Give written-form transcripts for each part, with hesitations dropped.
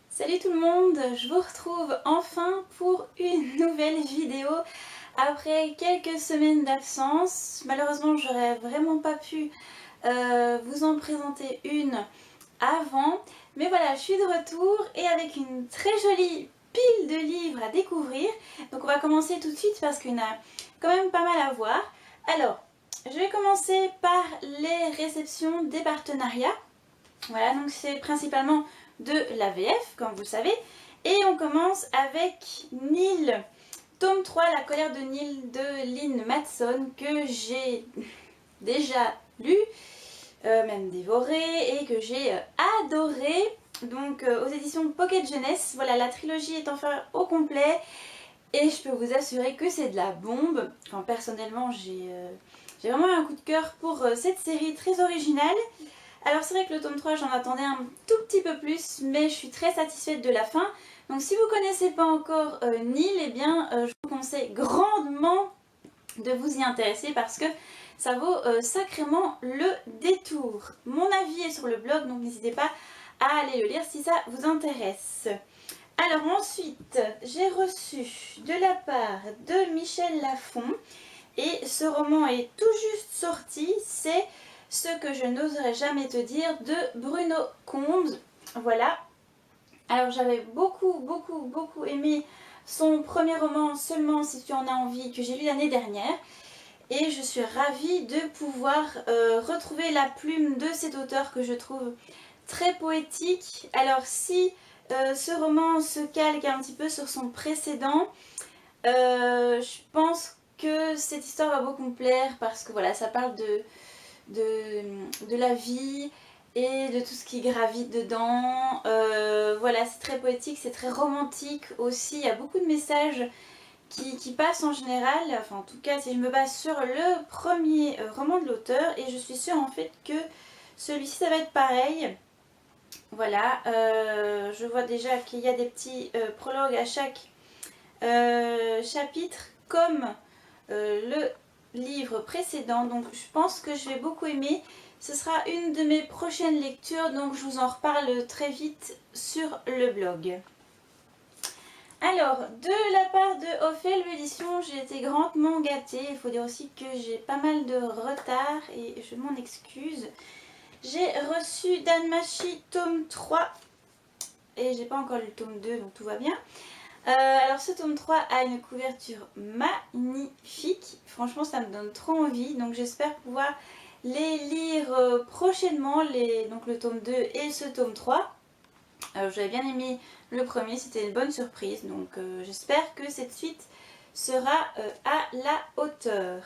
Salut tout le monde, je vous retrouve enfin pour une nouvelle vidéo après quelques semaines d'absence. Malheureusement, j'aurais vraiment pas pu vous en présenter une avant, mais voilà, je suis de retour et avec une très jolie pile de livres à découvrir. Donc on va commencer tout de suite parce qu'il y en a quand même pas mal à voir. Alors, je vais commencer par les réceptions des partenariats. Voilà, donc c'est principalement de la VF, comme vous le savez. Et on commence avec Nil, tome 3, La colère de Nil de Lynn Matson, que j'ai déjà lu, même dévoré, et que j'ai adoré. Donc aux éditions Pocket Jeunesse, voilà, la trilogie est enfin au complet. Et je peux vous assurer que c'est de la bombe. Enfin, personnellement, j'ai vraiment un coup de cœur pour cette série très originale. Alors c'est vrai que le tome 3 j'en attendais un tout petit peu plus, mais je suis très satisfaite de la fin. Donc si vous ne connaissez pas encore Nil, eh bien je vous conseille grandement de vous y intéresser parce que ça vaut sacrément le détour. Mon avis est sur le blog, donc n'hésitez pas à aller le lire si ça vous intéresse. Alors ensuite, j'ai reçu de la part de Michel Lafon, et ce roman est tout juste sorti, c'est Ce que je n'oserais jamais te dire de Bruno Combes. Voilà. Alors j'avais beaucoup aimé son premier roman Seulement si tu en as envie, que j'ai lu l'année dernière. Et je suis ravie de pouvoir retrouver la plume de cet auteur que je trouve très poétique. Alors si ce roman se calque un petit peu sur son précédent, je pense que cette histoire va beaucoup me plaire parce que voilà, ça parle de la vie et de tout ce qui gravite dedans. Voilà, c'est très poétique, c'est très romantique aussi. Il y a beaucoup de messages qui passent en général. Enfin, en tout cas, si je me base sur le premier roman de l'auteur, et je suis sûre en fait que celui-ci ça va être pareil. Voilà, je vois déjà qu'il y a des petits prologues à chaque chapitre, comme le livre précédent, donc je pense que je vais beaucoup aimer. Ce sera une de mes prochaines lectures, donc je vous en reparle très vite sur le blog. Alors, de la part de Ophel Édition, j'ai été grandement gâtée. Il faut dire aussi que j'ai pas mal de retard et je m'en excuse. J'ai reçu Danmachi tome 3 et j'ai pas encore lu le tome 2, donc tout va bien. Alors ce tome 3 a une couverture magnifique, franchement ça me donne trop envie, donc j'espère pouvoir les lire prochainement, donc le tome 2 et ce tome 3. J'avais bien aimé le premier, c'était une bonne surprise, donc j'espère que cette suite sera à la hauteur.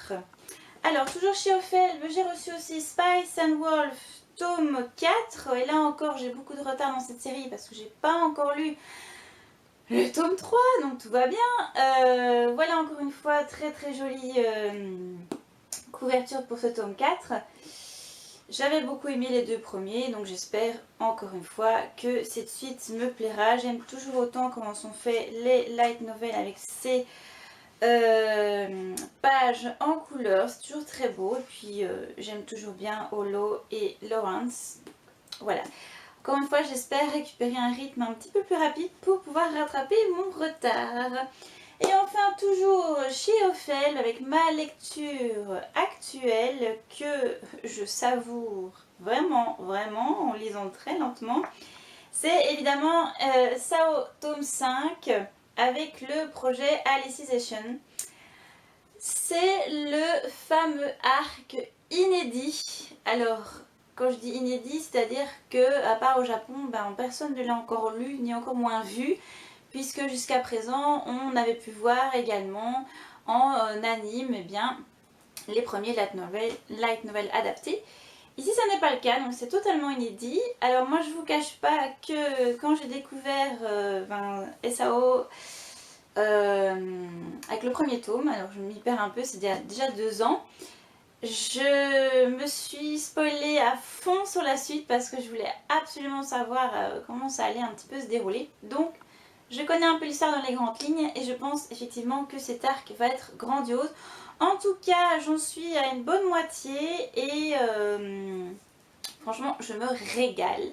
Alors toujours chez Ophel, j'ai reçu aussi Spice and Wolf tome 4, et là encore j'ai beaucoup de retard dans cette série parce que j'ai pas encore lu le tome 3, donc tout va bien. Voilà encore une fois très jolie couverture pour ce tome 4. J'avais beaucoup aimé les deux premiers, donc j'espère encore une fois que cette suite me plaira. J'aime toujours autant comment sont faits les light novels avec ces pages en couleur. C'est toujours très beau, et puis j'aime toujours bien Holo et Lawrence. Voilà. Encore une fois, j'espère récupérer un rythme un petit peu plus rapide pour pouvoir rattraper mon retard. Et enfin, toujours chez Ophel, avec ma lecture actuelle que je savoure vraiment en lisant très lentement, c'est évidemment Sao tome 5 avec le projet Alicization. C'est le fameux arc inédit. Alors, quand je dis inédit, c'est-à-dire que à part au Japon, personne ne l'a encore lu, ni encore moins vu, puisque jusqu'à présent, on avait pu voir également en anime les premiers light novels adaptés. Ici, ça n'est pas le cas, donc c'est totalement inédit. Alors moi, je vous cache pas que quand j'ai découvert SAO avec le premier tome, alors je m'y perds un peu, c'est déjà 2 ans, je me suis spoilée à fond sur la suite parce que je voulais absolument savoir comment ça allait un petit peu se dérouler. Donc Je connais un peu l'histoire dans les grandes lignes et je pense effectivement que cet arc va être grandiose. En tout cas, j'en suis à une bonne moitié et franchement, je me régale.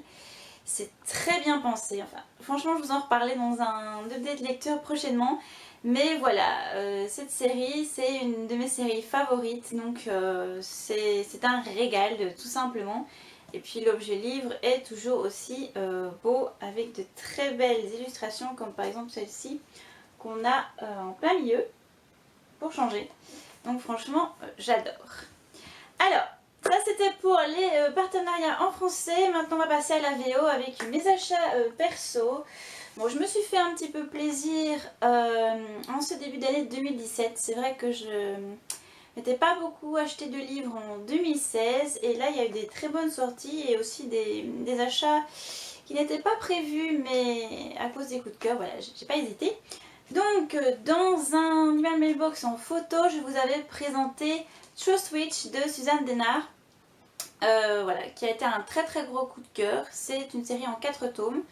C'est très bien pensé. Enfin, franchement, je vous en reparlerai dans un update lecture prochainement. Mais voilà, cette série, c'est une de mes séries favorites. Donc, c'est un régal, tout simplement. Et puis, l'objet livre est toujours aussi beau, avec de très belles illustrations, comme par exemple celle-ci, qu'on a en plein milieu, pour changer. Donc, franchement, j'adore. Alors, ça c'était pour les partenariats en français. Maintenant on va passer à la VO avec mes achats perso. Bon, je me suis fait un petit peu plaisir en ce début d'année 2017. C'est vrai que je n'étais pas beaucoup acheté de livres en 2016. Et là il y a eu des très bonnes sorties et aussi des achats qui n'étaient pas prévus. Mais à cause des coups de cœur, voilà, j'ai pas hésité. Donc dans un email mailbox en photo, je vous avais présenté Trust Witch de Suzanne Dennard. Voilà, qui a été un très très gros coup de cœur. C'est une série en 4 tomes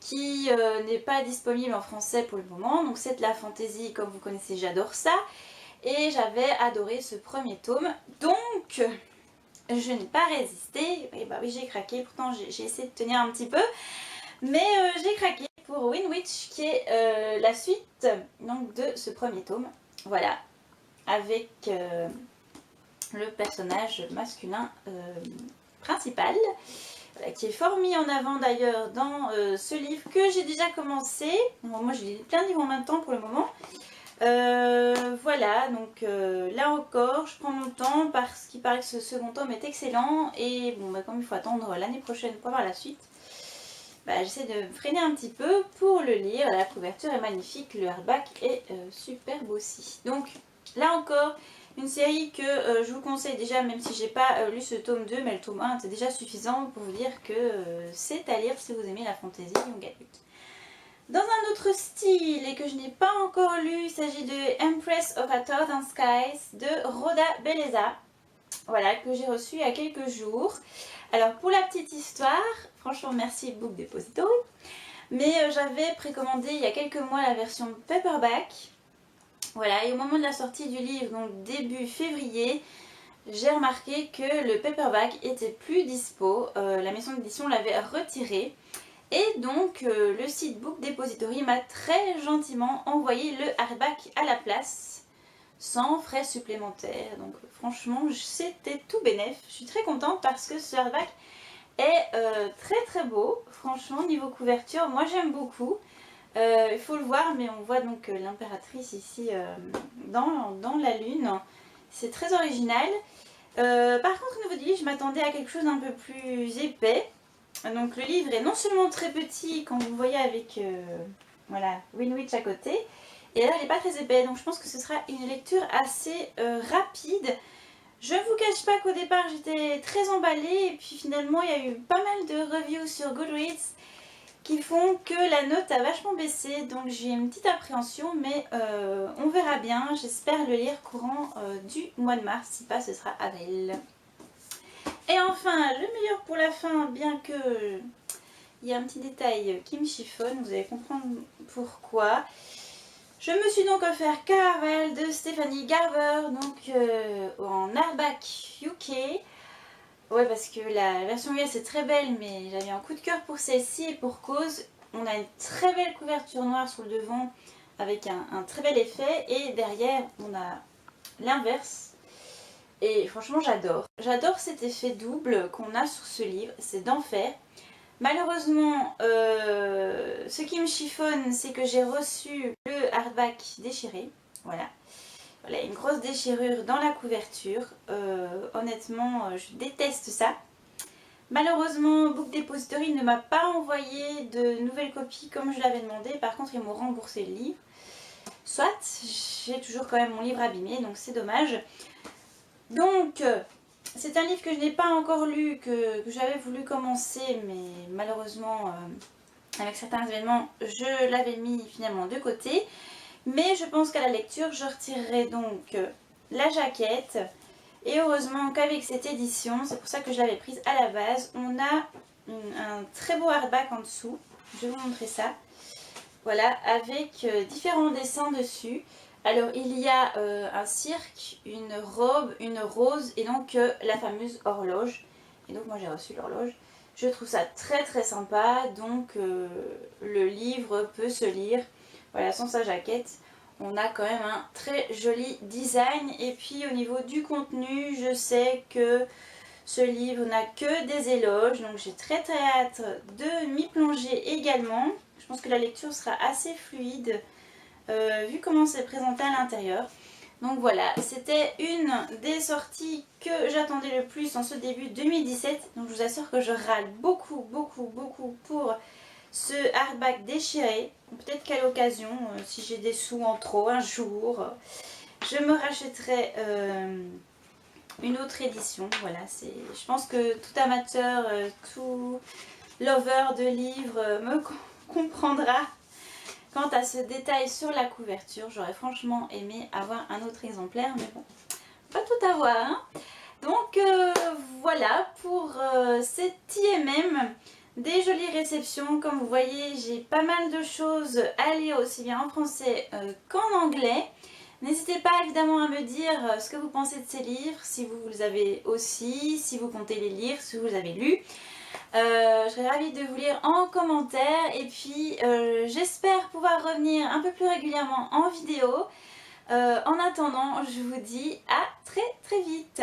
qui n'est pas disponible en français pour le moment. Donc c'est de la fantasy, comme vous connaissez, j'adore ça. Et j'avais adoré ce premier tome. Donc je n'ai pas résisté. Et bah oui, j'ai craqué. Pourtant j'ai essayé de tenir un petit peu. Mais j'ai craqué pour Winwitch qui est la suite donc, de ce premier tome. Voilà, avec le personnage masculin principal, qui est fort mis en avant d'ailleurs dans ce livre que j'ai déjà commencé. Bon, moi j'ai lu plein de livres en même temps pour le moment. Voilà, donc là encore je prends mon temps parce qu'il paraît que ce second tome est excellent. Et bon, bah, comme il faut attendre l'année prochaine pour avoir la suite, bah, j'essaie de me freiner un petit peu pour le lire. La couverture est magnifique, le hardback est superbe aussi. Donc là encore, une série que je vous conseille déjà, même si j'ai pas lu ce tome 2, mais le tome 1 était déjà suffisant pour vous dire que c'est à lire si vous aimez la fantasy young adulte. Dans un autre style et que je n'ai pas encore lu, il s'agit de Empress of a Thousand Skies de Rhoda Belleza. Voilà, que j'ai reçu il y a quelques jours. Alors pour la petite histoire, franchement merci Book Depository, mais j'avais précommandé il y a quelques mois la version paperback. Voilà, et au moment de la sortie du livre, donc début février, j'ai remarqué que le paperback était plus dispo. La maison d'édition l'avait retiré. Et donc le site Book Depository m'a très gentiment envoyé le hardback à la place, sans frais supplémentaires. Donc franchement, c'était tout bénef. Je suis très contente parce que ce hardback est très très beau. Franchement, niveau couverture, moi j'aime beaucoup. Il faut le voir, mais on voit donc l'impératrice ici dans la lune. C'est très original. Par contre, au niveau du livre, je m'attendais à quelque chose d'un peu plus épais. Donc le livre est non seulement très petit, quand vous le voyez avec voilà, Winwitch à côté, et là il n'est pas très épais. Donc je pense que ce sera une lecture assez rapide. Je ne vous cache pas qu'au départ j'étais très emballée, et puis finalement il y a eu pas mal de reviews sur Goodreads qui font que la note a vachement baissé, donc j'ai une petite appréhension, mais on verra bien. J'espère le lire courant du mois de mars, si pas ce sera avril. Et enfin, le meilleur pour la fin, bien que il y a un petit détail qui me chiffonne, vous allez comprendre pourquoi. Je me suis donc offert Caraval de Stephanie Garber, donc en hardback UK. Ouais, parce que la version US est très belle, mais j'avais un coup de cœur pour celle-ci et pour cause. On a une très belle couverture noire sur le devant avec un très bel effet, et derrière on a l'inverse. Et franchement j'adore. J'adore cet effet double qu'on a sur ce livre, c'est d'enfer. Malheureusement, ce qui me chiffonne, c'est que j'ai reçu le hardback déchiré. Voilà. Voilà, une grosse déchirure dans la couverture. Honnêtement, je déteste ça. Malheureusement, Book Depository ne m'a pas envoyé de nouvelles copies comme je l'avais demandé. Par contre, ils m'ont remboursé le livre. Soit, j'ai toujours quand même mon livre abîmé, donc c'est dommage. Donc, c'est un livre que je n'ai pas encore lu, que j'avais voulu commencer, mais malheureusement, avec certains événements, je l'avais mis finalement de côté. Mais je pense qu'à la lecture, je retirerai donc la jaquette. Et heureusement qu'avec cette édition, c'est pour ça que je l'avais prise à la base, on a un très beau hardback en dessous. Je vais vous montrer ça. Voilà, avec différents dessins dessus. Alors il y a un cirque, une robe, une rose et donc la fameuse horloge. Et donc moi j'ai reçu l'horloge. Je trouve ça très très sympa, donc le livre peut se lire. Voilà, sans sa jaquette, on a quand même un très joli design. Et puis au niveau du contenu, je sais que ce livre n'a que des éloges, donc j'ai très très hâte de m'y plonger également. Je pense que la lecture sera assez fluide vu comment c'est présenté à l'intérieur. Donc voilà, c'était une des sorties que j'attendais le plus en ce début 2017. Donc je vous assure que je râle beaucoup pour ce hardback déchiré. Peut-être qu'à l'occasion, si j'ai des sous en trop un jour, je me rachèterai une autre édition. Voilà, je pense que tout amateur, tout lover de livres me comprendra. Quant à ce détail sur la couverture, j'aurais franchement aimé avoir un autre exemplaire, mais bon, pas tout avoir. Hein. Donc voilà pour cette IMM. Des jolies réceptions, comme vous voyez, j'ai pas mal de choses à lire aussi bien en français qu'en anglais. N'hésitez pas évidemment à me dire ce que vous pensez de ces livres, si vous les avez aussi, si vous comptez les lire, si vous les avez lus. Je serais ravie de vous lire en commentaire et puis j'espère pouvoir revenir un peu plus régulièrement en vidéo. En attendant, je vous dis à très très vite.